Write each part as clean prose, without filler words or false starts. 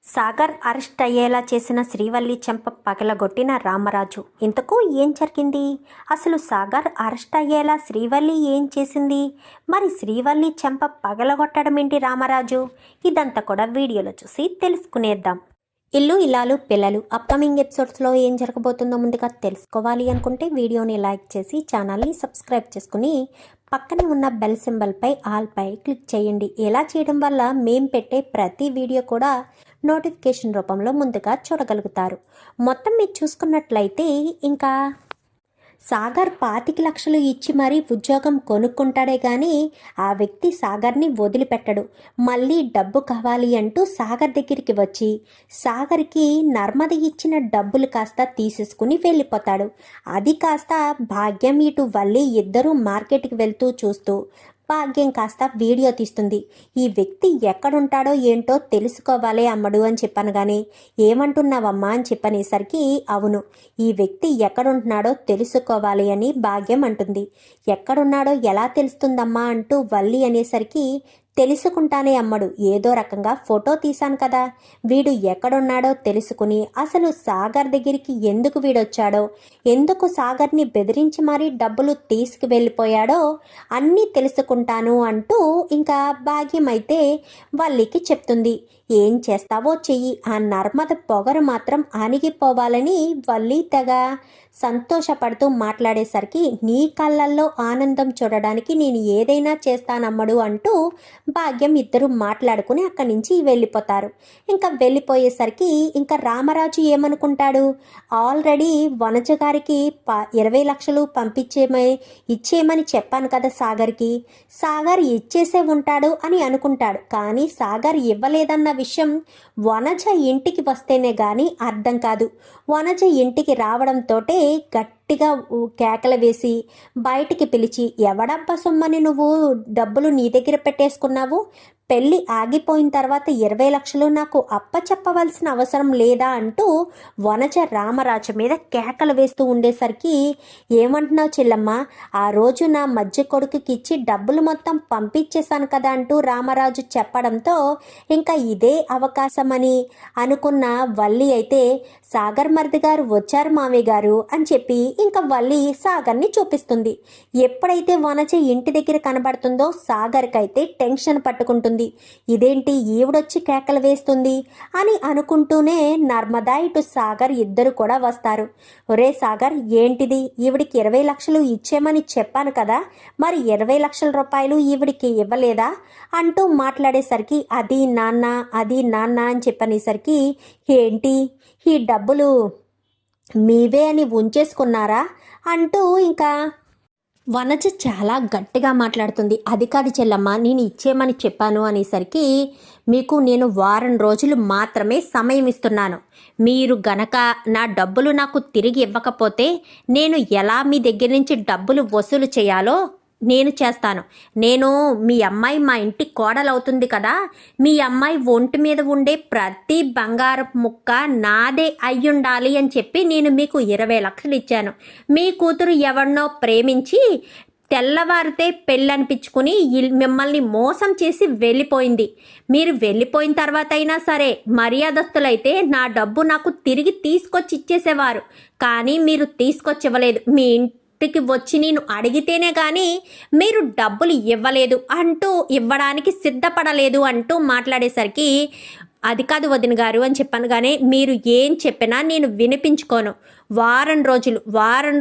Sagar arrest అయ్యేలా చేసిన శ్రీవల్లి చెంప పగలగొట్టిన రామరాజు. ఇంతకు ఏం జరిగింది? అసలు సాగర్ అరెస్ట్ అయ్యేలా శ్రీవల్లి ఏం చేసింది? మరి శ్రీవల్లి చెంప పగలగొట్టడం ఏంటి రామరాజు? ఇదంతా కూడా వీడియోలో చూసి తెలుసుకునేద్దాం. ఇల్లు ఇల్లాలు పిల్లలు అప్కమింగ్ ఎపిసోడ్స్లో ఏం జరగబోతుందో ముందుగా తెలుసుకోవాలి అనుకుంటే వీడియోని లైక్ చేసి ఛానల్ని సబ్స్క్రైబ్ చేసుకుని పక్కనే ఉన్న బెల్ సింబల్పై ఆల్పై క్లిక్ చేయండి. ఇలా చేయడం వల్ల మేం పెట్టే ప్రతి వీడియో కూడా నోటిఫికేషన్ రూపంలో ముందుగా చూడగలుగుతారు. మొత్తం మీరు చూసుకున్నట్లయితే ఇంకా సాగర్ 25 లక్షలు ఇచ్చి మరీ ఉద్యోగం కొనుక్కుంటాడే కానీ ఆ వ్యక్తి సాగర్ని వదిలిపెట్టడు. మళ్ళీ డబ్బు కావాలి అంటూ సాగర్ దగ్గరికి వచ్చి సాగర్కి నర్మద ఇచ్చిన డబ్బులు కాస్త తీసేసుకుని వెళ్ళిపోతాడు. అది కాస్త భాగ్యం ఇటు వల్లి ఇద్దరూ మార్కెట్కి వెళ్తూ చూస్తూ భాగ్యం కాస్త వీడియో తీస్తుంది. ఈ వ్యక్తి ఎక్కడుంటాడో ఏంటో తెలుసుకోవాలి అమ్మడు అని చెప్పాను కానీ ఏమంటున్నావమ్మా అని చెప్పనేసరికి అవును, ఈ వ్యక్తి ఎక్కడుంటున్నాడో తెలుసుకోవాలి అని భాగ్యం అంటుంది. ఎక్కడున్నాడో ఎలా తెలుస్తుందమ్మా అంటూ వల్లి అనేసరికి తెలుసుకుంటానే అమ్మడు, ఏదో రకంగా ఫోటో తీశాను కదా, వీడు ఎక్కడున్నాడో తెలుసుకుని అసలు సాగర్ దగ్గరికి ఎందుకు వీడొచ్చాడో, ఎందుకు సాగర్ని బెదిరించి మరీ డబ్బులు తీసుకువెళ్ళిపోయాడో అన్నీ తెలుసుకుంటాను అంటూ ఇంకా భాగ్యం అయితే వల్లికి చెప్తుంది. ఏం చేస్తావో చెయ్యి, ఆ నర్మద పొగరు మాత్రం అణిగిపోవాలని వల్లి తెగ సంతోషపడుతూ మాట్లాడేసరికి నీ కళ్ళల్లో ఆనందం చూడడానికి నేను ఏదైనా చేస్తానమ్మడు అంటూ భాగ్యం ఇద్దరు మాట్లాడుకుని అక్కడి నుంచి వెళ్ళిపోతారు. ఇంకా వెళ్ళిపోయేసరికి ఇంకా రామరాజు ఏమనుకుంటాడు, ఆల్రెడీ వనజ గారికి 20 లక్షలు ఇచ్చేయమని చెప్పాను కదా సాగర్కి, సాగర్ ఇచ్చేసే ఉంటాడు అని అనుకుంటాడు. కానీ సాగర్ ఇవ్వలేదన్న విషయం వనజ ఇంటికి వస్తేనే గాని అర్థం కాదు. వనజ ఇంటికి రావడంతోటే గట్టిగా కేకలు వేసి బయటికి పిలిచి, ఎవడబ్బా సొమ్మని నువ్వు డబ్బులు నీ దగ్గర పెట్టేసుకున్నావు, పెళ్ళి ఆగిపోయిన తర్వాత 20 లక్షలు నాకు అప్పచెప్పవలసిన అవసరం లేదా అంటూ వనజ రామరాజు మీద కేకలు వేస్తూ ఉండేసరికి ఏమంటున్నావు చెల్లమ్మ, ఆ రోజు నా మధ్య కొడుకుకి ఇచ్చి డబ్బులు మొత్తం పంపించేశాను కదా అంటూ రామరాజు చెప్పడంతో ఇంకా ఇదే అవకాశమని అనుకున్న వల్లి అయితే సాగర్ మరిది గారు వచ్చారు మావయ్య గారు అని చెప్పి ఇంకా వల్లి సాగర్ని చూపిస్తుంది. ఎప్పుడైతే వనజ ఇంటి దగ్గర కనబడుతుందో సాగర్కి అయితే టెన్షన్ పట్టుకుంటుంది. ఇదేంటి ఈవిడొచ్చి కేకలు వేస్తుంది అని అనుకుంటూనే నర్మదా ఇటు సాగర్ ఇద్దరు కూడా వస్తారు. ఒరే సాగర్, ఏంటిది, ఈవిడికి 20 లక్షలు ఇచ్చేమని చెప్పాను కదా, మరి 20 లక్షల రూపాయలు ఈవిడికి ఇవ్వలేదా అంటూ మాట్లాడేసరికి అది నాన్న అని చెప్పనేసరికి ఏంటి ఈ డబ్బులు మీవే అని ఉంచేసుకున్నారా అంటూ ఇంకా వనజ చాలా గట్టిగా మాట్లాడుతుంది. అది కాదు చెల్లమ్మ, నేను ఇచ్చేయమని చెప్పాను అనేసరికి మీకు నేను వారం రోజులు మాత్రమే సమయం ఇస్తున్నాను. మీరు గనక నా డబ్బులు నాకు తిరిగి ఇవ్వకపోతే నేను ఎలా మీ దగ్గర నుంచి డబ్బులు వసూలు చేయాలో నేను చేస్తాను. నేను మీ అమ్మాయి మా ఇంటి కోడలవుతుంది కదా, మీ అమ్మాయి ఒంటి మీద ఉండే ప్రతి బంగారం ముక్క నాదే అయ్యుండాలి అని చెప్పి నేను మీకు 20 లక్షలు ఇచ్చాను. మీ కూతురు ఎవరినో ప్రేమించి తెల్లవారితే పెళ్ళనిపించుకుని మిమ్మల్ని మోసం చేసి వెళ్ళిపోయింది. మీరు వెళ్ళిపోయిన తర్వాత అయినా సరే మర్యాదస్తులైతే నా డబ్బు నాకు తిరిగి తీసుకొచ్చి ఇచ్చేసేవారు. కానీ మీరు తీసుకొచ్చి ఇవ్వలేదు. మీ ఇంటికి వచ్చి నేను అడిగితేనే కానీ మీరు డబ్బులు ఇవ్వలేదు అంటూ ఇవ్వడానికి సిద్ధపడలేదు అంటూ మాట్లాడేసరికి అది కాదు వదిన గారు అని చెప్పాను కానీ మీరు ఏం చెప్పినా నేను వినిపించుకోను. వారం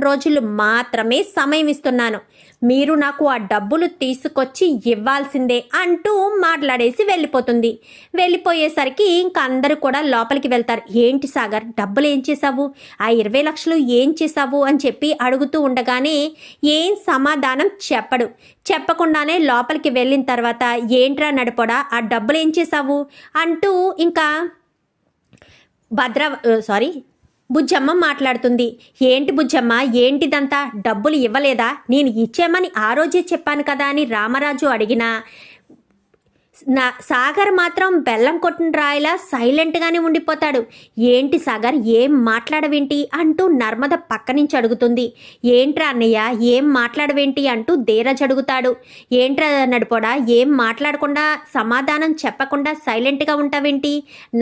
రోజులు మాత్రమే సమయం ఇస్తున్నాను. మీరు నాకు ఆ డబ్బులు తీసుకొచ్చి ఇవ్వాల్సిందే అంటూ మాట్లాడేసి వెళ్ళిపోతుంది. వెళ్ళిపోయేసరికి ఇంక అందరూ కూడా లోపలికి వెళ్తారు. ఏంటి సాగర్, డబ్బులు ఏం చేశావు, ఆ 20 లక్షలు ఏం చేశావు అని చెప్పి అడుగుతూ ఉండగానే ఏం సమాధానం చెప్పకుండానే లోపలికి వెళ్ళిన తర్వాత ఏంట్రా నడిపోడా, ఆ డబ్బులు ఏం చేశావు అంటూ ఇంకా బుజ్జమ్మ మాట్లాడుతుంది. ఏంటి బుజ్జమ్మ, ఏంటిదంతా, డబ్బులు ఇవ్వలేదా, నేను ఇచ్చేమని ఆ రోజే చెప్పాను కదా అని రామరాజు అడిగినా సాగర్ మాత్రం బెల్లం కొట్టిన రాయిలా సైలెంట్గానే ఉండిపోతాడు. ఏంటి సాగర్, ఏం మాట్లాడవేంటి అంటూ నర్మద పక్క నుంచి అడుగుతుంది. ఏంట్రా అన్నయ్య, ఏం మాట్లాడవేంటి అంటూ ధీరజ్ అడుగుతాడు. ఏంట్రా నడిపోడా, ఏం మాట్లాడకుండా సమాధానం చెప్పకుండా సైలెంట్గా ఉంటావేంటి?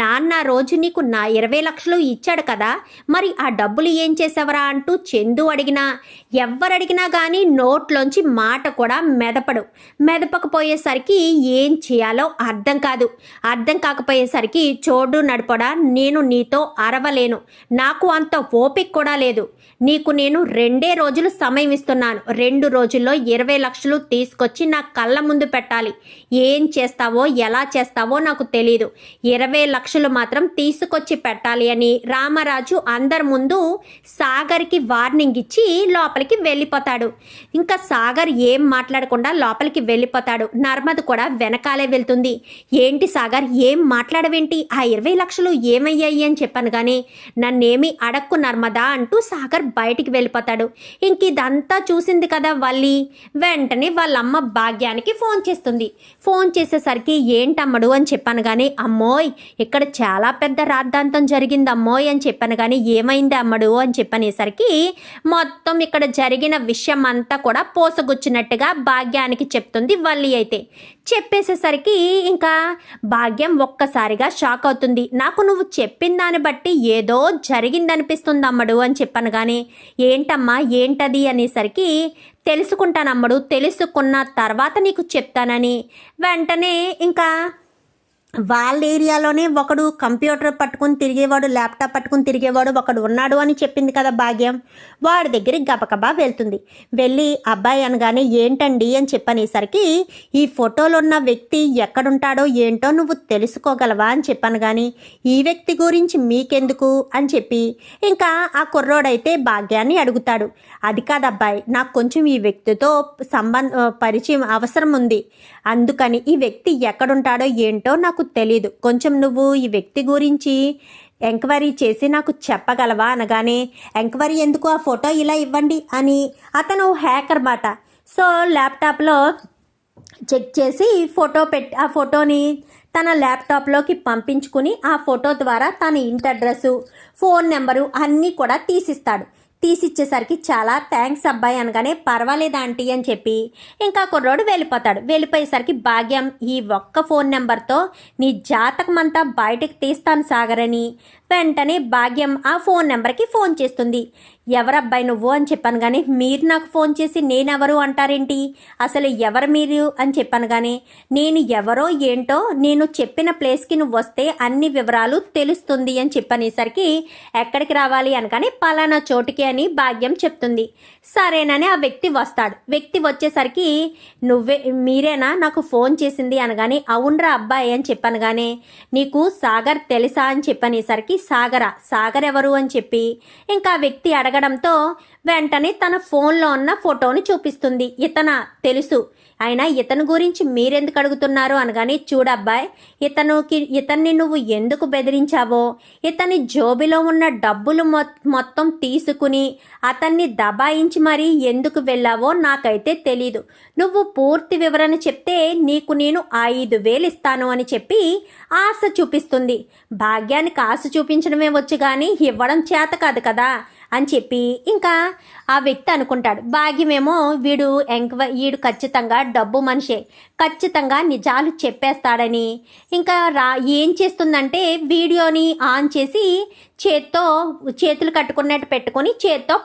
నాన్న రోజు నీకు 20 లక్షలు ఇచ్చాడు కదా, మరి ఆ డబ్బులు ఏం చేసావరా అంటూ చందు అడిగినా ఎవరడిగినా కానీ నోట్లోంచి మాట కూడా మెదపకపోయేసరికి ఏం చేయాలో అర్థం కాకపోయేసరికి చూడు నడపడా, నేను నీతో అరవలేను, నాకు అంత ఓపిక కూడా లేదు. నీకు నేను 2 రోజులు సమయం ఇస్తున్నాను. 2 రోజుల్లో 20 లక్షలు తీసుకొచ్చి నా కళ్ళ ముందు పెట్టాలి. ఏం చేస్తావో ఎలా చేస్తావో నాకు తెలీదు. 20 లక్షలు మాత్రం తీసుకొచ్చి పెట్టాలి అని రామరాజు అందరి ముందు సాగర్కి వార్నింగ్ ఇచ్చి లోపలికి వెళ్ళిపోతాడు. ఇంకా సాగర్ ఏం మాట్లాడకుండా లోపలికి వెళ్ళిపోతాడు. నర్మద కూడా వెనకాలే వెళ్తుంది. ఏంటి సాగర్, ఏం మాట్లాడవేంటి? ఆ 20 లక్షలు ఏమయ్యాయి అని చెప్పాను కానీ నన్నేమి అడక్కు నర్మదా అంటూ సాగర్ బయటికి వెళ్ళిపోతాడు. ఇంక ఇదంతా చూసింది కదా వల్లి, వెంటనే వాళ్ళమ్మ భాగ్యానికి ఫోన్ చేస్తుంది. ఫోన్ చేసేసరికి ఏంటమ్మడు అని చెప్పాను కానీ అమ్మోయ్ ఇక్కడ చాలా పెద్ద రాద్ధాంతం జరిగింది అమ్మోయ్ అని చెప్పాను కానీ ఏమైంది అమ్మడు అని చెప్పనేసరికి మొత్తం ఇక్కడ జరిగిన విషయం అంతా కూడా పోసగుచ్చినట్టుగా భాగ్యానికి చెప్తుంది వల్లి. అయితే చెప్పేసేసరికి ఇంకా భాగ్యం ఒక్కసారిగా షాక్ అవుతుంది. నాకు నువ్వు చెప్పిన దాన్ని బట్టి ఏదో జరిగిందనిపిస్తుంది అమ్మడు అని చెప్పాను కానీ ఏంటమ్మా ఏంటది అనేసరికి తెలుసుకుంటానమ్మడు, తెలుసుకున్న తర్వాత నీకు చెప్తానని వెంటనే ఇంకా వాళ్ళ ఏరియాలోనే ఒకడు కంప్యూటర్ పట్టుకుని తిరిగేవాడు, ల్యాప్టాప్ పట్టుకుని తిరిగేవాడు ఒకడు ఉన్నాడు అని చెప్పింది కదా భాగ్యం. వాడి దగ్గరికి గబగబా వెళ్తుంది. వెళ్ళి అబ్బాయి అనగానే ఏంటండి అని చెప్పనేసరికి ఈ ఫోటోలో ఉన్న వ్యక్తి ఎక్కడుంటాడో ఏంటో నువ్వు తెలుసుకోగలవా అని చెప్పాను కానీ ఈ వ్యక్తి గురించి మీకెందుకు అని చెప్పి ఇంకా ఆ కుర్రోడైతే భాగ్యాన్ని అడుగుతాడు. అది కాదబ్బాయి, నాకు కొంచెం ఈ వ్యక్తితో పరిచయం అవసరం ఉంది, అందుకని ఈ వ్యక్తి ఎక్కడుంటాడో ఏంటో నాకు తెలీదు, కొంచెం నువ్వు ఈ వ్యక్తి గురించి ఎంక్వైరీ చేసి నాకు చెప్పగలవా అనగానే ఎంక్వైరీ ఎందుకు, ఆ ఫోటో ఇలా ఇవ్వండి అని అతను హ్యాకర్ మాట. సో ల్యాప్టాప్లో చెక్ చేసి ఆ ఫోటోని తన ల్యాప్టాప్లోకి పంపించుకుని ఆ ఫోటో ద్వారా తన ఇంటి అడ్రస్సు, ఫోన్ నెంబరు అన్నీ కూడా తీసిచ్చేసరికి చాలా థ్యాంక్స్ అబ్బాయి అనగానే పర్వాలేదు ఆంటీ అని చెప్పి ఇంకా కుర్రోడు వెళ్ళిపోతాడు. వెళ్ళిపోయేసరికి భాగ్యం ఈ ఒక్క ఫోన్ నెంబర్తో నీ జాతకం అంతా బయటకు తీస్తాను సాగర్ అని వెంటనే భాగ్యం ఆ ఫోన్ నెంబర్కి ఫోన్ చేస్తుంది. ఎవరబ్బాయి నువ్వు అని చెప్పాను కానీ మీరు నాకు ఫోన్ చేసి నేనెవరు అంటారేంటి, అసలు ఎవరు మీరు అని చెప్పాను కానీ నేను ఎవరో ఏంటో నేను చెప్పిన ప్లేస్కి నువ్వు వస్తే అన్ని వివరాలు తెలుస్తుంది అని చెప్పనేసరికి ఎక్కడికి రావాలి అనగానే పలానా చోటుకి అని భాగ్యం చెప్తుంది. సరేనని ఆ వ్యక్తి వస్తాడు. వ్యక్తి వచ్చేసరికి మీరేనా నాకు ఫోన్ చేసింది అనగానే అవునరా అబ్బాయి అని చెప్పాను కానీ నీకు సాగర్ తెలుసా అని చెప్పనేసరికి సాగర్ ఎవరు అని చెప్పి ఇంకా వ్యక్తి అడగడంతో వెంటనే తన ఫోన్లో ఉన్న ఫోటోని చూపిస్తుంది. తెలుసు, అయినా ఇతని గురించి మీరెందుకు అడుగుతున్నారు అనగానే చూడబ్బాయి, ఇతన్ని నువ్వు ఎందుకు బెదిరించావో, ఇతని జోబిలో ఉన్న డబ్బులు మొత్తం తీసుకుని అతన్ని దబాయించి మరీ ఎందుకు వెళ్ళావో నాకైతే తెలీదు. నువ్వు పూర్తి వివరణ చెప్తే నీకు నేను 5,000 ఇస్తాను అని చెప్పి ఆశ చూపిస్తుంది. భాగ్యానికి ఆశ చూపించడమే వచ్చు కానీ ఇవ్వడం చేత కాదు కదా అని చెప్పి ఇంకా ఆ వ్యక్తి అనుకుంటాడు. భాగ్యమేమో వీడు ఖచ్చితంగా డబ్బు మనిషే, ఖచ్చితంగా నిజాలు చెప్పేస్తాడని ఇంకా ఏం చేస్తుందంటే వీడియోని ఆన్ చేసి చేతులు కట్టుకున్నట్టు పెట్టుకొని చేత్తో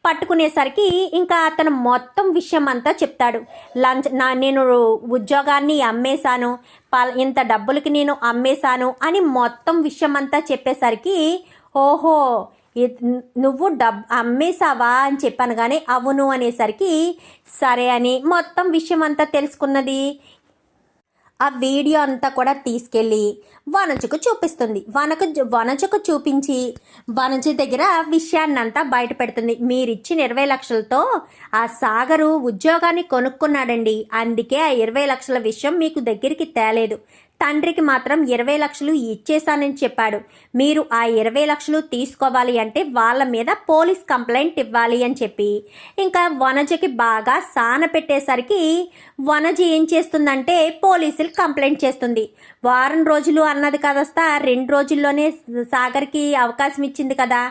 పట్టుకునేసరికి ఇంకా అతను మొత్తం విషయం అంతా చెప్తాడు. నేను ఉద్యోగాన్ని అమ్మేశాను, ఇంత డబ్బులకి నేను అమ్మేశాను అని మొత్తం విషయం అంతా చెప్పేసరికి ఓహో నువ్వు అమ్మేశావా అని చెప్పాను కానీ అవును అనేసరికి సరే అని మొత్తం విషయం అంతా తెలుసుకున్నది. ఆ వీడియో అంతా కూడా తీసుకెళ్ళి వనజకు చూపిస్తుంది. వనజకు చూపించి వనజ దగ్గర విషయాన్నంతా బయట పెడుతుంది. మీరిచ్చిన 20 లక్షలతో ఆ సాగరు ఉద్యోగాన్ని కొనుక్కున్నాడండి, అందుకే ఆ 20 లక్షల విషయం మీకు దగ్గరికి తేలేదు. తండ్రికి మాత్రం 20 లక్షలు ఇచ్చేశానని చెప్పాడు. మీరు ఆ 20 లక్షలు తీసుకోవాలి అంటే వాళ్ళ మీద పోలీస్ కంప్లైంట్ ఇవ్వాలి అని చెప్పి ఇంకా వనజకి బాగా సాన పెట్టేసరికి వనజ ఏం చేస్తుందంటే పోలీసులు కంప్లైంట్ చేస్తుంది. వారం రోజులు అన్నది కదస్తా 2 రోజుల్లోనే సాగర్కి అవకాశం ఇచ్చింది కదా.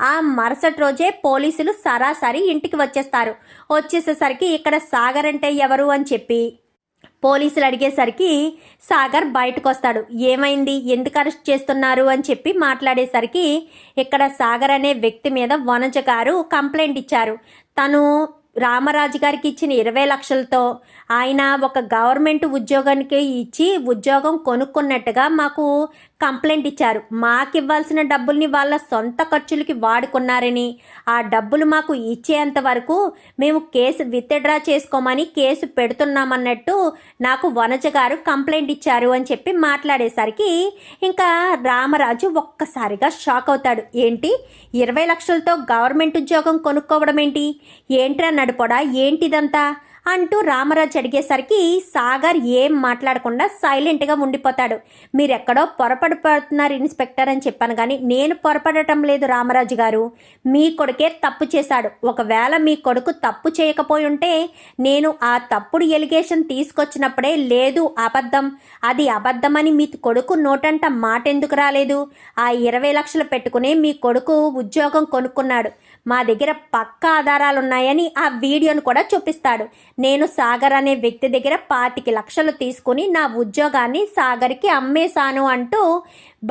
ఆ మరుసటి రోజే పోలీసులు సరాసరి ఇంటికి వచ్చేసేసరికి ఇక్కడ సాగర్ అంటే ఎవరు అని చెప్పి పోలీసులు అడిగేసరికి సాగర్ బయటకు వస్తాడు. ఏమైంది, ఎందుకు అరెస్ట్ చేస్తున్నారు అని చెప్పి మాట్లాడేసరికి ఇక్కడ సాగర్ అనే వ్యక్తి మీద వనజ గారు కంప్లైంట్ ఇచ్చారు. తను రామరాజు గారికి ఇచ్చిన 20 లక్షలతో ఆయన ఒక గవర్నమెంట్ ఉద్యోగానికి ఇచ్చి ఉద్యోగం కొనుక్కున్నట్టుగా మాకు కంప్లైంట్ ఇచ్చారు. మాకు ఇవ్వాల్సిన డబ్బుల్ని వాళ్ళ సొంత ఖర్చులకి వాడుకున్నారని, ఆ డబ్బులు మాకు ఇచ్చేంత వరకు మేము కేసు విత్డ్రా చేసుకోమని కేసు పెడుతున్నామన్నట్టు నాకు వనజ గారు కంప్లైంట్ ఇచ్చారు అని చెప్పి మాట్లాడేసరికి ఇంకా రామరాజు ఒక్కసారిగా షాక్ అవుతాడు. ఏంటి 20 లక్షలతో గవర్నమెంట్ ఉద్యోగం కొనుక్కోవడం ఏంట్రా నడుపడా, ఏంటిదంతా అంటూ రామరాజు అడిగేసరికి సాగర్ ఏం మాట్లాడకుండా సైలెంట్గా ఉండిపోతాడు. మీరెక్కడో పొరపడిపోతున్నారు ఇన్స్పెక్టర్ అని చెప్పాను, కానీ నేను పొరపడటం లేదు రామరాజు గారు. మీ కొడుకే తప్పు చేశాడు. ఒకవేళ మీ కొడుకు తప్పు చేయకపోయి ఉంటే నేను ఆ తప్పుడు ఎలిగేషన్ తీసుకొచ్చినప్పుడే లేదు అబద్ధం, అది అబద్ధమని మీ కొడుకు నోటంట మాట ఎందుకు రాలేదు? ఆ 20 లక్షలు పెట్టుకుని మీ కొడుకు ఉద్యోగం కొనుక్కున్నాడు. మా దగ్గర పక్కా ఆధారాలున్నాయని ఆ వీడియోను కూడా చూపిస్తాడు. నేను సాగర్ అనే వ్యక్తి దగ్గర 25 లక్షలు తీసుకుని నా ఉద్యోగాన్ని సాగర్కి అమ్మేశాను అంటూ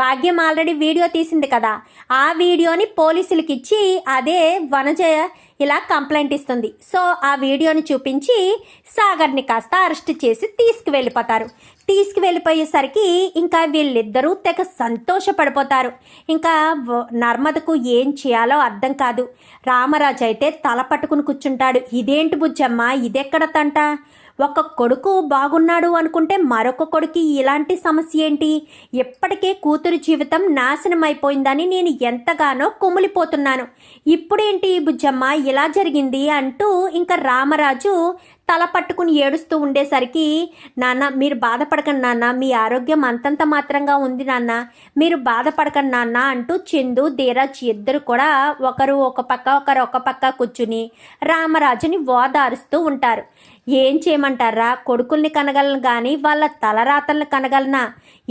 భాగ్యం ఆల్రెడీ వీడియో తీసింది కదా, ఆ వీడియోని పోలీసులకి ఇచ్చి అదే వనజ ఇలా కంప్లైంట్ ఇస్తుంది. సో ఆ వీడియోని చూపించి సాగర్ని కాస్త అరెస్ట్ చేసి తీసుకువెళ్ళిపోయేసరికి ఇంకా వీళ్ళిద్దరూ తెగ సంతోషపడిపోతారు. ఇంకా నర్మదకు ఏం చేయాలో అర్థం కాదు. రామరాజు అయితే తల పట్టుకుని కూర్చుంటాడు. ఇదేంటి బుజ్జమ్మ, ఇదెక్కడ తంట? ఒక కొడుకు బాగున్నాడు అనుకుంటే మరొక కొడుకు ఇలాంటి సమస్య ఏంటి? ఎప్పటికే కూతురు జీవితం నాశనం అయిపోయిందని నేను ఎంతగానో కుమిలిపోతున్నాను. ఇప్పుడేంటి బుజ్జమ్మ ఇలా జరిగింది అంటూ ఇంకా రామరాజు తల పట్టుకుని ఏడుస్తూ ఉండేసరికి, నాన్న మీరు బాధపడకండి నాన్న, మీ ఆరోగ్యం అంతంత మాత్రంగా ఉంది నాన్న, మీరు బాధపడకండి నాన్న అంటూ చందు ధీరజ్ ఇద్దరు కూడా ఒకరు ఒక పక్క కూర్చుని రామరాజుని ఓదారుస్తూ ఉంటారు. ఏం చేయమంటారా, కొడుకుల్ని కనగలను కానీ వాళ్ళ తలరాతల్ని కనగలనా?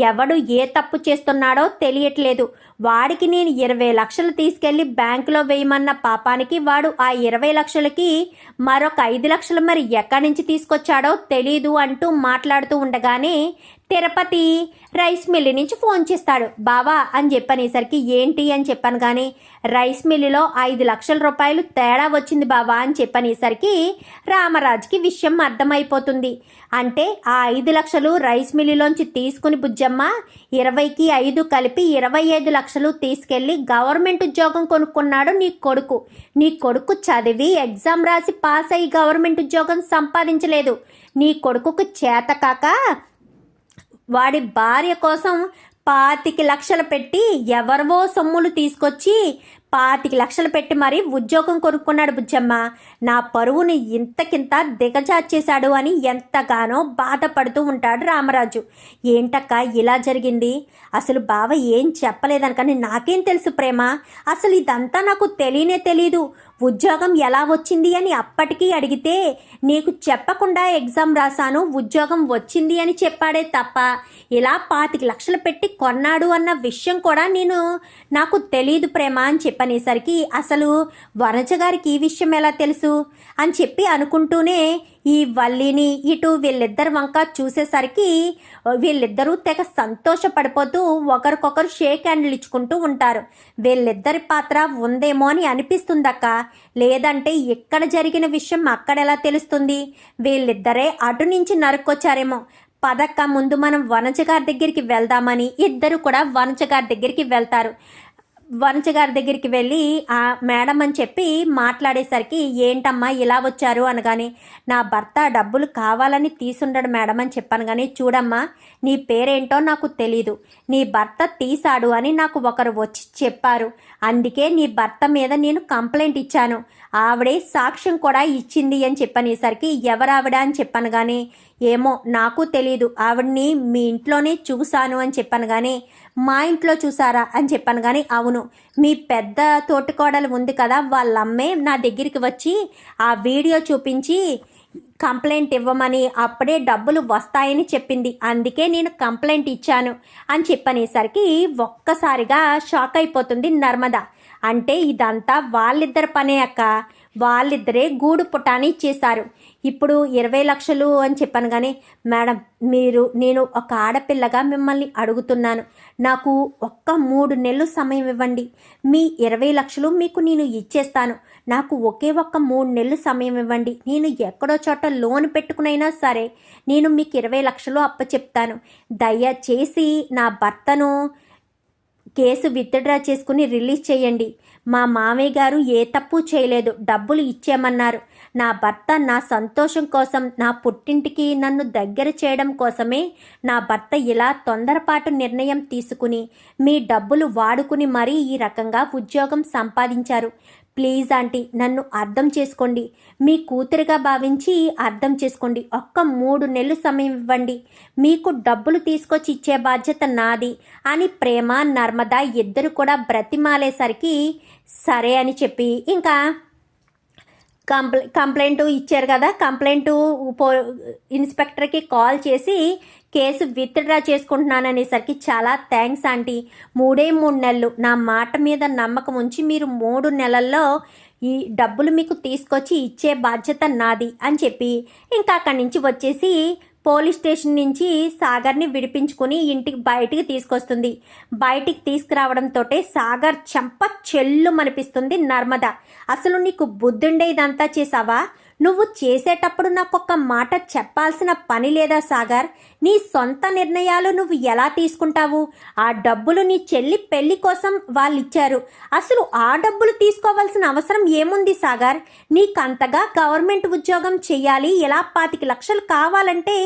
ఎవడు ఏ తప్పు చేస్తున్నాడో తెలియట్లేదు. వాడికి నేను 20 లక్షలు తీసుకెళ్ళి బ్యాంకులో వేయమన్న పాపానికి వాడు ఆ 20 లక్షలకి మరొక 5 లక్షలు మరి ఎక్కడి నుంచి తీసుకొచ్చాడో తెలీదు అంటూ మాట్లాడుతూ ఉండగానే తిరుపతి రైస్ మిల్లు నుంచి ఫోన్ చేస్తాడు. బావా అని చెప్పనేసరికి ఏంటి అని చెప్పాను, కానీ రైస్ మిల్లులో 5 లక్షల రూపాయలు తేడా వచ్చింది బావా అని చెప్పనేసరికి రామరాజుకి విషయం అర్థమైపోతుంది. అంటే ఆ 5 లక్షలు రైస్ మిల్లులోంచి తీసుకుని బుజ్జమ్మ 20కి 5 కలిపి 25 లక్షలు తీసుకెళ్ళి గవర్నమెంట్ ఉద్యోగం కొనుక్కున్నాడు నీ కొడుకు చదివి ఎగ్జామ్ రాసి పాస్ అయ్యి గవర్నమెంట్ ఉద్యోగం సంపాదించలేదు. నీ కొడుకుకు చేతకాక వాడి భార్య కోసం 25 లక్షలు పెట్టి ఎవరివో సొమ్ములు తీసుకొచ్చి 25 లక్షలు పెట్టి మరి ఉద్యోగం కొనుక్కున్నాడు బుజ్జమ్మ. నా పరువుని ఇంతకింత దిగజార్చేశాడు అని ఎంతగానో బాధపడుతూ ఉంటాడు రామరాజు. ఏంటక్క ఇలా జరిగింది? అసలు బావ ఏం చెప్పలేదనకని నాకేం తెలుసు ప్రేమ, అసలు ఇదంతా నాకు తెలీదు. ఉద్యోగం ఎలా వచ్చింది అని అప్పటికీ అడిగితే నీకు చెప్పకుండా ఎగ్జామ్ రాశాను, ఉద్యోగం వచ్చింది అని చెప్పాడే తప్ప ఇలా 25 లక్షలు పెట్టి కొన్నాడు అన్న విషయం కూడా నాకు తెలీదు ప్రేమ అని చెప్పనేసరికి అసలు వనజ గారికి ఈ విషయం ఎలా తెలుసు అని చెప్పి అనుకుంటూనే ఈ వల్లిని ఇటు వీళ్ళిద్దరు వంక చూసేసరికి వీళ్ళిద్దరూ తెగ సంతోషపడిపోతూ ఒకరికొకరు షేక్ హ్యాండ్లు ఇచ్చుకుంటూ ఉంటారు. వీళ్ళిద్దరి పాత్ర ఉందేమో అని అనిపిస్తుందక్క, లేదంటే ఇక్కడ జరిగిన విషయం అక్కడ ఎలా తెలుస్తుంది? వీళ్ళిద్దరే అటు నుంచి నరుక్కొచ్చారేమో. పదక్క ముందు మనం వనజ గారి దగ్గరికి వెళ్దామని ఇద్దరు కూడా వనజ గారి దగ్గరికి వెళ్తారు. వనజ గారి దగ్గరికి వెళ్ళి ఆ మేడం అని చెప్పి మాట్లాడేసరికి ఏంటమ్మా ఇలా వచ్చారు అనగానే నా భర్త డబ్బులు కావాలని తీసుండడు మేడం అని చెప్పాను, కానీ చూడమ్మా నీ పేరేంటో నాకు తెలీదు, నీ భర్త తీశాడు అని నాకు ఒకరు వచ్చి చెప్పారు, అందుకే నీ భర్త మీద నేను కంప్లైంట్ ఇచ్చాను, ఆవిడే సాక్ష్యం కూడా ఇచ్చింది అని చెప్పనేసరికి ఎవరావిడ అని చెప్పాను, కానీ ఏమో నాకు తెలీదు, ఆవిడ్ని మీ ఇంట్లోనే చూశాను అని చెప్పాను కానీ మా ఇంట్లో చూసారా అని చెప్పాను కానీ అవును, మీ పెద్ద తోటికోడలు ఉంది కదా, వాళ్ళ అమ్మే నా దగ్గరికి వచ్చి ఆ వీడియో చూపించి కంప్లైంట్ ఇవ్వమని, అప్పుడే డబ్బులు వస్తాయని చెప్పింది, అందుకే నేను కంప్లైంట్ ఇచ్చాను అని చెప్పనేసరికి ఒక్కసారిగా షాక్ అయిపోతుంది నర్మద. అంటే ఇదంతా వాళ్ళిద్దరి పనే అక్క, వాళ్ళిద్దరే గూడు పుటాని చేశారు. ఇప్పుడు 20 లక్షలు అని చెప్పాను కానీ మేడం నేను ఒక ఆడపిల్లగా మిమ్మల్ని అడుగుతున్నాను, నాకు ఒక్క 3 నెలలు సమయం ఇవ్వండి, మీ 20 లక్షలు మీకు నేను ఇచ్చేస్తాను, నాకు ఒకే ఒక్క 3 నెలలు సమయం ఇవ్వండి, నేను ఎక్కడో చోట లోన్ పెట్టుకునైనా సరే నేను మీకు 20 లక్షలు అప్పచెప్తాను, దయచేసి నా భర్తను కేసు విత్డ్రా చేసుకుని రిలీజ్ చేయండి, మా మామయ్య గారు ఏ తప్పు చేయలేదు, డబ్బులు ఇచ్చేయమన్నారు, నా భర్త నా సంతోషం కోసం, నా పుట్టింటికి నన్ను దగ్గర చేయడం కోసమే నా భర్త ఇలా తొందరపాటు నిర్ణయం తీసుకుని మీ డబ్బులు వాడుకుని మరీ ఈ రకంగా ఉద్యోగం సంపాదించారు, ప్లీజ్ ఆంటీ నన్ను అర్థం చేసుకోండి, మీ కూతురుగా భావించి అర్థం చేసుకోండి, ఒక్క 3 నెలలు సమయం ఇవ్వండి, మీకు డబ్బులు తీసుకొచ్చి ఇచ్చే బాధ్యత నాది అని ప్రేమ నర్మద ఇద్దరు కూడా బ్రతిమాలేసరికి సరే అని చెప్పి ఇంకా కంప్లైంట్ ఇచ్చారు కదా, ఇన్స్పెక్టర్కి కాల్ చేసి కేసు విత్డ్రా చేసుకుంటున్నాననేసరికి చాలా థ్యాంక్స్ ఆంటీ, 3 నెలలు నా మాట మీద నమ్మకం ఉంచి మీరు 3 నెలల్లో ఈ డబ్బులు మీకు తీసుకొచ్చి ఇచ్చే బాధ్యత నాది అని చెప్పి ఇంకా అక్కడి నుంచి వచ్చేసి పోలీస్ స్టేషన్ నుంచి సాగర్ని విడిపించుకుని ఇంటికి బయటికి తీసుకొస్తుంది. బయటికి తీసుకురావడంతో సాగర్ చెంప చెల్లుమనిపిస్తుంది నర్మద. అసలు నీకు బుద్ధుండే ఇదంతా చేసావా? నువ్వు చేసేటప్పుడు నాకొక్క మాట చెప్పాల్సిన పని లేదా సాగర్? నీ సొంత నిర్ణయాలు నువ్వు ఎలా తీసుకుంటావు? ఆ డబ్బులు నీ చెల్లి పెళ్లి కోసం వాళ్ళు ఇచ్చారు, అసలు ఆ డబ్బులు తీసుకోవాల్సిన అవసరం ఏముంది సాగర్? నీకంతగా గవర్నమెంట్ ఉద్యోగం చెయ్యాలి, ఎలా 25 లక్షలు కావాలంటే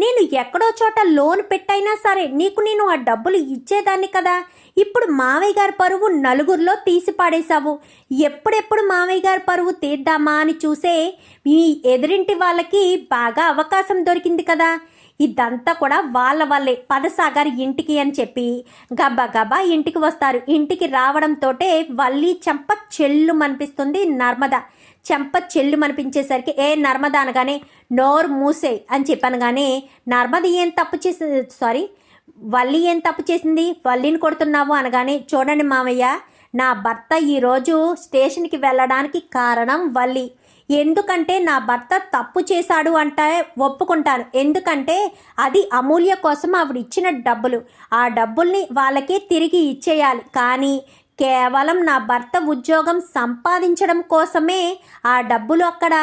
నేను ఎక్కడో చోట లోన్ పెట్టైనా సరే నీకు నేను ఆ డబ్బులు ఇచ్చేదాన్ని కదా. ఇప్పుడు మావయ్య గారి పరువు నలుగురిలో తీసి పాడేశావు. ఎప్పుడెప్పుడు మావయ్య గారి పరువు తీద్దామా అని చూసే ఈ ఎదురింటి వాళ్ళకి బాగా అవకాశం దొరికింది కదా. ఇదంతా కూడా వాళ్ళ వల్లే, పదసాగర్ ఇంటికి అని చెప్పి గబా ఇంటికి వస్తారు. ఇంటికి రావడంతో వల్లి చెంప చెల్లు మనిపిస్తుంది నర్మద. చెంప చెల్లు మనిపించేసరికి ఏ నర్మద అనగానే నోరు మూసే అని చెప్పాను. కానీ నర్మద ఏం తప్పు చేసి వల్లి ఏం తప్పు చేసింది, వల్లిని కొడుతున్నావు అనగానే చూడండి మామయ్య, నా భర్త ఈరోజు స్టేషన్కి వెళ్ళడానికి కారణం వల్లి. ఎందుకంటే నా భర్త తప్పు చేశాడు అంటే ఒప్పుకుంటాను, ఎందుకంటే అది అమూల్య కోసం ఆవిడ ఇచ్చిన డబ్బులు, ఆ డబ్బుల్ని వాళ్ళకే తిరిగి ఇచ్చేయాలి. కానీ కేవలం నా భర్త ఉద్యోగం సంపాదించడం కోసమే ఆ డబ్బులు అక్కడ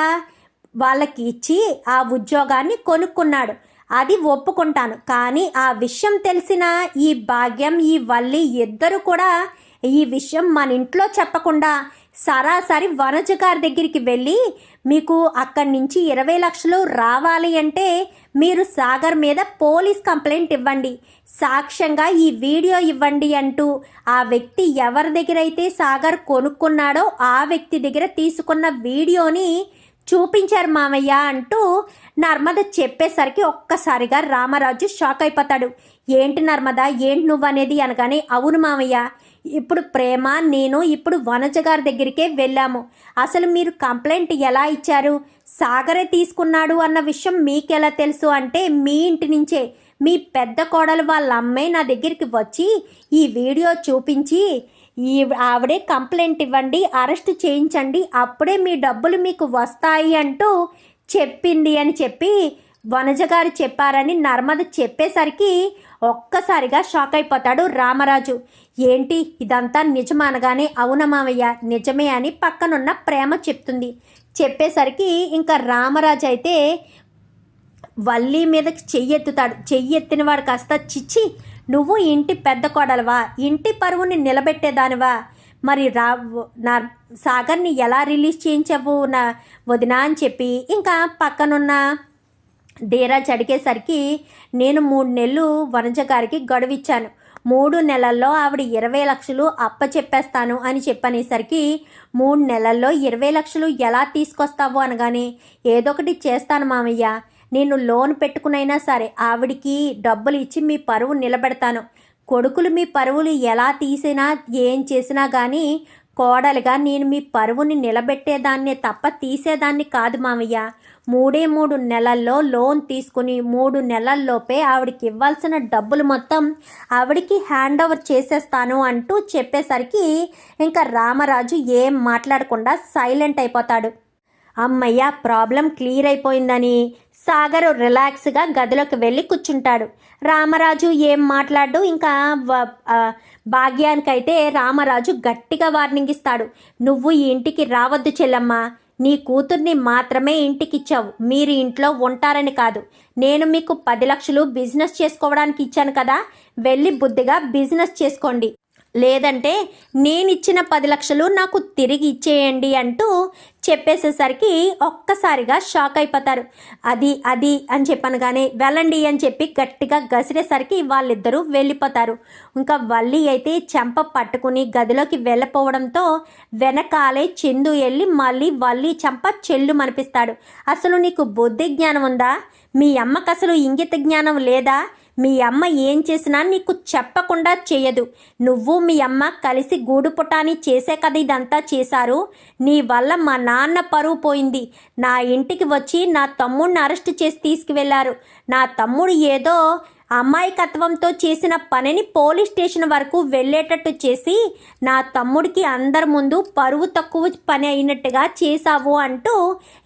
వాళ్ళకి ఇచ్చి ఆ ఉద్యోగాన్ని కొనుక్కున్నాడు, అది ఒప్పుకుంటాను. కానీ ఆ విషయం తెలిసిన ఈ భాగ్యం, ఈ వల్లి ఇద్దరు కూడా ఈ విషయం మన ఇంట్లో చెప్పకుండా సరాసరి వనజ గారి దగ్గరికి వెళ్ళి మీకు అక్కడి నుంచి 20 లక్షలు రావాలి అంటే మీరు సాగర్ మీద పోలీస్ కంప్లైంట్ ఇవ్వండి, సాక్ష్యంగా ఈ వీడియో ఇవ్వండి అంటూ ఆ వ్యక్తి ఎవరి దగ్గర అయితే సాగర్ కొనుక్కున్నాడో ఆ వ్యక్తి దగ్గర తీసుకున్న వీడియోని చూపించారు మామయ్య అంటూ నర్మద చెప్పేసరికి ఒక్కసారిగా రామరాజు షాక్ అయిపోతాడు. ఏంటి నర్మద, ఏంటి నువ్వు అనేది అనగానే అవును మామయ్య, ఇప్పుడు ప్రేమ నేను ఇప్పుడు వనజ గారి దగ్గరికే వెళ్ళాము. అసలు మీరు కంప్లైంట్ ఎలా ఇచ్చారు, సాగరే తీసుకున్నాడు అన్న విషయం మీకెలా తెలుసు అంటే మీ ఇంటి నుంచే మీ పెద్ద కోడలు వాళ్ళ అమ్మాయి నా దగ్గరికి వచ్చి ఈ వీడియో చూపించి ఆవిడే కంప్లైంట్ ఇవ్వండి, అరెస్ట్ చేయించండి, అప్పుడే మీ డబ్బులు మీకు వస్తాయి అంటూ చెప్పింది అని చెప్పి వనజ గారు చెప్పారని నర్మద చెప్పేసరికి ఒక్కసారిగా షాక్ అయిపోతాడు రామరాజు. ఏంటి ఇదంతా నిజమా అనగానే అవున మావయ్య నిజమే అని పక్కనున్న ప్రేమ చెప్తుంది. చెప్పేసరికి ఇంకా రామరాజు అయితే వల్లి మీదకి చెయ్యెత్తుతాడు. చెయ్యెత్తిన వాడు కాస్త చిచ్చి, నువ్వు ఇంటి పెద్ద కోడలవా, ఇంటి పరువుని నిలబెట్టేదానివా, మరి నా సాగర్ని ఎలా రిలీజ్ చేయించవు నా వదినా అని చెప్పి ఇంకా పక్కనున్న ధీరాజ్ అడిగేసరికి నేను 3 నెలలు వనజ గారికి గడువిచ్చాను, 3 నెలల్లో ఆవిడ 20 లక్షలు అప్పచెప్పేస్తాను అని చెప్పనేసరికి 3 నెలల్లో 20 లక్షలు ఎలా తీసుకొస్తావు అనగానే ఏదో ఒకటి చేస్తాను మామయ్య, నేను లోన్ పెట్టుకునైనా సరే ఆవిడికి డబ్బులు ఇచ్చి మీ పరువు నిలబెడతాను. కొడుకులు మీ పరువులు ఎలా తీసినా ఏం చేసినా కానీ కోడలుగా నేను మీ పరువుని నిలబెట్టేదాన్నే తప్ప తీసేదాన్ని కాదు మామయ్య. 3 నెలల్లో లోన్ తీసుకుని 3 నెలల్లోపే ఆవిడికి ఇవ్వాల్సిన డబ్బులు మొత్తం ఆవిడికి హ్యాండ్ ఓవర్ చేసేస్తాను అంటూ చెప్పేసరికి ఇంకా రామరాజు ఏం మాట్లాడకుండా సైలెంట్ అయిపోతాడు. అమ్మయ్య, ప్రాబ్లం క్లియర్ అయిపోయిందని సాగర్ రిలాక్స్గా గదిలోకి వెళ్ళి కూర్చుంటాడు. రామరాజు ఏం మాట్లాడు. ఇంకా భాగ్యానికైతే రామరాజు గట్టిగా వార్నింగ్ ఇస్తాడు. నువ్వు ఈ ఇంటికి రావద్దు చెల్లమ్మ. నీ కూతుర్ని మాత్రమే ఇంటికి ఇచ్చావు, మీరు ఇంట్లో ఉంటారని కాదు. నేను మీకు 10 లక్షలు బిజినెస్ చేసుకోవడానికి ఇచ్చాను కదా, వెళ్ళి బుద్ధిగా బిజినెస్ చేసుకోండి, లేదంటే నేనిచ్చిన 10 లక్షలు నాకు తిరిగి ఇచ్చేయండి అంటూ చెప్పేసేసరికి ఒక్కసారిగా షాక్ అయిపోతారు. అది అని చెప్పనగానే వెళ్ళండి అని చెప్పి గట్టిగా గసిరేసరికి వాళ్ళిద్దరూ వెళ్ళిపోతారు. ఇంకా వల్లి అయితే చెంప పట్టుకుని గదిలోకి వెళ్ళిపోవడంతో వెనకాలే చందు వెళ్ళి మళ్ళీ వల్లి చెంప చెల్లు మనిపిస్తాడు. అసలు నీకు బుద్ధి జ్ఞానం ఉందా? మీ అమ్మకు అసలు ఇంగిత జ్ఞానం లేదా? మీ అమ్మ ఏం చేసినా నీకు చెప్పకుండా చేయదు. నువ్వు మీ అమ్మ కలిసి గూడు పుటాని చేసే కదా ఇదంతా చేశారు. నీ వల్ల మా నాన్న పరువు పోయింది. నా ఇంటికి వచ్చి నా తమ్ముడిని అరెస్ట్ చేసి తీసుకువెళ్ళారు. నా తమ్ముడు ఏదో అమాయకత్వంతో చేసిన పనిని పోలీస్ స్టేషన్ వరకు వెళ్ళేటట్టు చేసి నా తమ్ముడికి అందరి ముందు పరువు తక్కువ పని అయినట్టుగా చేశావు అంటూ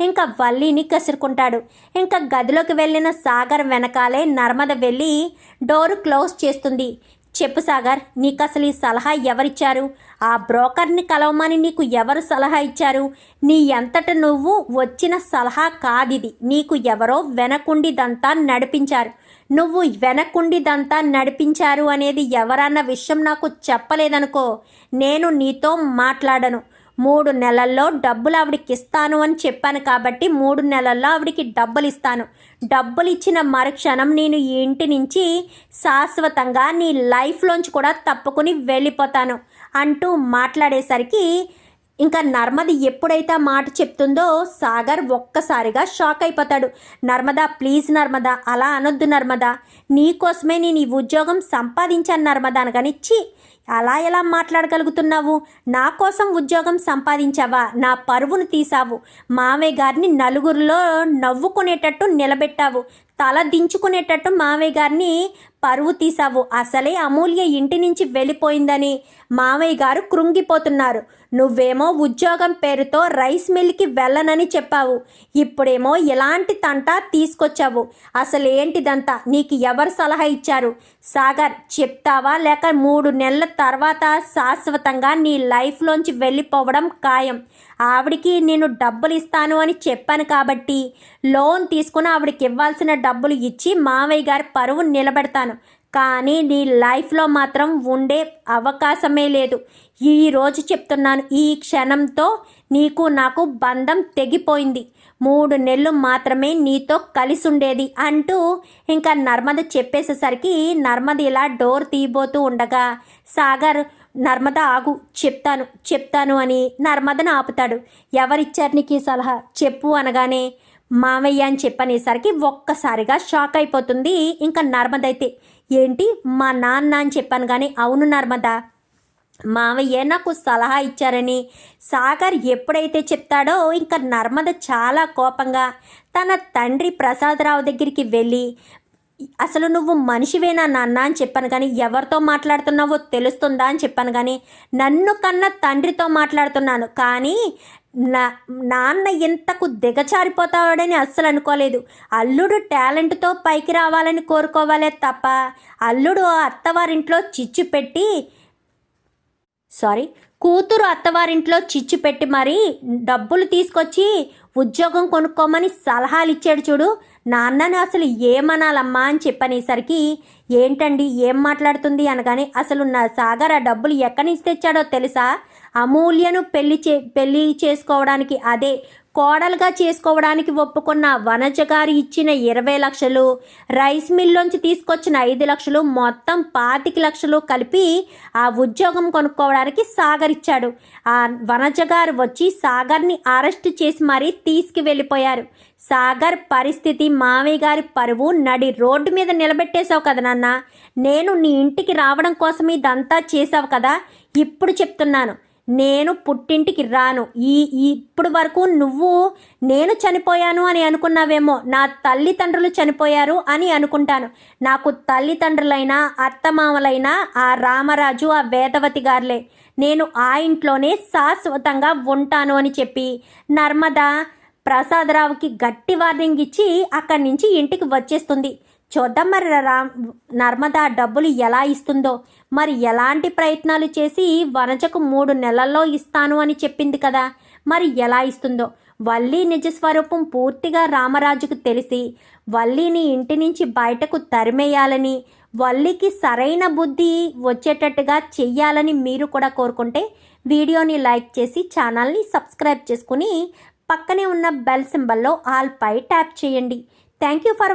ఇంకా వల్లిని కసురుకుంటాడు. ఇంకా గదిలోకి వెళ్ళిన సాగర్ వెనకాలే నర్మద వెళ్ళి డోరు క్లోజ్ చేస్తుంది. చెప్పు సాగర్, నీకు అసలు ఈ సలహా ఎవరిచ్చారు? ఆ బ్రోకర్ని కలవమని నీకు ఎవరు సలహా ఇచ్చారు? నీ అంతట నువ్వు వచ్చిన సలహా కాదిది. నీకు ఎవరో వెనకుండిదంతా నడిపించారు. నువ్వు వెనకుండిదంతా నడిపించారు అనేది ఎవరన్న విషయం నాకు చెప్పలేదనుకో, నేను నీతో మాట్లాడను. 3 నెలల్లో డబ్బులు ఆవిడికి ఇస్తాను అని చెప్పాను కాబట్టి 3 నెలల్లో ఆవిడికి డబ్బులు ఇస్తాను. డబ్బులు ఇచ్చిన మరుక్షణం నేను ఈ ఇంటి నుంచి శాశ్వతంగా నీ లైఫ్లోంచి కూడా తప్పుకుని వెళ్ళిపోతాను అంటూ మాట్లాడేసరికి ఇంకా నర్మద ఎప్పుడైతే మాట చెప్తుందో సాగర్ ఒక్కసారిగా షాక్ అయిపోతాడు. నర్మద, ప్లీజ్ నర్మద, అలా అనొద్దు నర్మద. నీకోసమే నేను ఈ ఉద్యోగం సంపాదించాను నర్మద అనగాని, ఛీ, అలా ఎలా మాట్లాడగలుగుతున్నావు? నా కోసం ఉద్యోగం సంపాదించావా? నా పరువును తీసావు. మావయ్య గారిని నలుగురిలో నవ్వుకునేటట్టు నిలబెట్టావు. తల దించుకునేటట్టు మావయ్య గారిని పరువు తీసావు. అసలే అమూల్య ఇంటి నుంచి వెళ్ళిపోయిందని మావయ్య గారు కృంగిపోతున్నారు. నువ్వేమో ఉద్యోగం పేరుతో రైస్ మిల్కి వెళ్ళనని చెప్పావు. ఇప్పుడేమో ఇలాంటి తంట తీసుకొచ్చావు. అసలు ఏంటిదంతా? నీకు ఎవరు సలహా ఇచ్చారు? సాగర్, చెప్తావా లేక 3 నెలల తర్వాత శాశ్వతంగా నీ లైఫ్లోంచి వెళ్ళిపోవడం ఖాయం. ఆవిడికి నేను డబ్బులు ఇస్తాను అని చెప్పాను కాబట్టి లోన్ తీసుకుని ఆవిడికి ఇవ్వాల్సిన డబ్బులు ఇచ్చి మావయ్య గారి పరువు నిలబెడతాను. కానీ నీ లైఫ్లో మాత్రం ఉండే అవకాశమే లేదు. ఈరోజు చెప్తున్నాను, ఈ క్షణంతో నీకు నాకు బంధం తెగిపోయింది. 3 నెలలు మాత్రమే నీతో కలిసి ఉండేది అంటూ ఇంకా నర్మద చెప్పేసేసరికి నర్మద ఇలా డోర్ తీయబోతూ ఉండగా సాగర్, నర్మద ఆగు, చెప్తాను అని నర్మదను ఆపుతాడు. ఎవరిచ్చారు నీకు ఈ సలహా చెప్పు అనగానే మామయ్య అని చెప్పనేసరికి ఒక్కసారిగా షాక్ అయిపోతుంది. ఇంకా నర్మద అయితే, ఏంటి మా నాన్న అని చెప్పాను కానీ, అవును నర్మద, మావయ్య నాకు సలహా ఇచ్చారని సాగర్ ఎప్పుడైతే చెప్తాడో ఇంకా నర్మద చాలా కోపంగా తన తండ్రి ప్రసాదరావు దగ్గరికి వెళ్ళి, అసలు నువ్వు మనిషివేనా నాన్న అని చెప్పాను కానీ, ఎవరితో మాట్లాడుతున్నావో తెలుస్తుందా అని చెప్పాను కానీ, నన్ను కన్నా తండ్రితో మాట్లాడుతున్నాను కానీ నాన్న ఎంతకు దిగచారిపోతాడని అస్సలు అనుకోలేదు. అల్లుడు టాలెంట్తో పైకి రావాలని కోరుకోవాలే తప్ప అల్లుడు అత్తవారింట్లో చిచ్చు పెట్టి కూతురు అత్తవారింట్లో చిచ్చు పెట్టి మరీ డబ్బులు తీసుకొచ్చి ఉద్యోగం కొనుక్కోమని సలహాలు ఇచ్చాడు చూడు. నాన్నని అసలు ఏమనాలమ్మా అని చెప్పనేసరికి, ఏంటండి ఏం మాట్లాడుతుంది అనగానే, అసలు నా సాగర్ ఆ డబ్బులు ఎక్కడి నుంచి తెచ్చాడో తెలుసా? అమూల్యను పెళ్లి చేసుకోవడానికి, అదే కోడలుగా చేసుకోవడానికి ఒప్పుకున్న వనజ గారు ఇచ్చిన 20 లక్షలు, రైస్ మిల్లోంచి తీసుకొచ్చిన 5 లక్షలు, మొత్తం 25 లక్షలు కలిపి ఆ ఉద్యోగం కొనుక్కోవడానికి సాగర్ ఇచ్చాడు. ఆ వనజ గారు వచ్చి సాగర్ని అరెస్ట్ చేసి మరీ తీసుకువెళ్ళిపోయారు. సాగర్ పరిస్థితి, మామయ్య గారి పరువు నడి రోడ్డు మీద నిలబెట్టేశావు కదా నాన్న. నేను నీ ఇంటికి రావడం కోసం ఇదంతా చేసావు కదా. ఇప్పుడు చెప్తున్నాను, నేను పుట్టింటికి రాను. ఇప్పుడు వరకు నువ్వు నేను చనిపోయాను అని అనుకున్నావేమో, నా తల్లిదండ్రులు చనిపోయారు అని అనుకుంటాను. నాకు తల్లిదండ్రులైనా అత్తమామలైనా ఆ రామరాజు, ఆ వేదవతి గారులే. నేను ఆ ఇంట్లోనే శాశ్వతంగా ఉంటాను అని చెప్పి నర్మదా ప్రసాదరావుకి గట్టి వార్నింగ్ ఇచ్చి అక్కడి నుంచి ఇంటికి వచ్చేస్తుంది. చూద్దాం మరి నర్మదా డబ్బులు ఎలా ఇస్తుందో. మరి ఎలాంటి ప్రయత్నాలు చేసి వనజకు 3 నెలల్లో ఇస్తాను అని చెప్పింది కదా, మరి ఎలా ఇస్తుందో. వల్లి నిజస్వరూపం పూర్తిగా రామరాజుకు తెలిసి వల్లిని ఇంటి నుంచి బయటకు తరిమేయాలని, వల్లికి సరైన బుద్ధి వచ్చేటట్టుగా చెయ్యాలని మీరు కూడా కోరుకుంటే వీడియోని లైక్ చేసి ఛానల్ని సబ్స్క్రైబ్ చేసుకుని పక్కనే ఉన్న బెల్ సింబల్లో ఆల్ పై ట్యాప్ చేయండి. Thank you for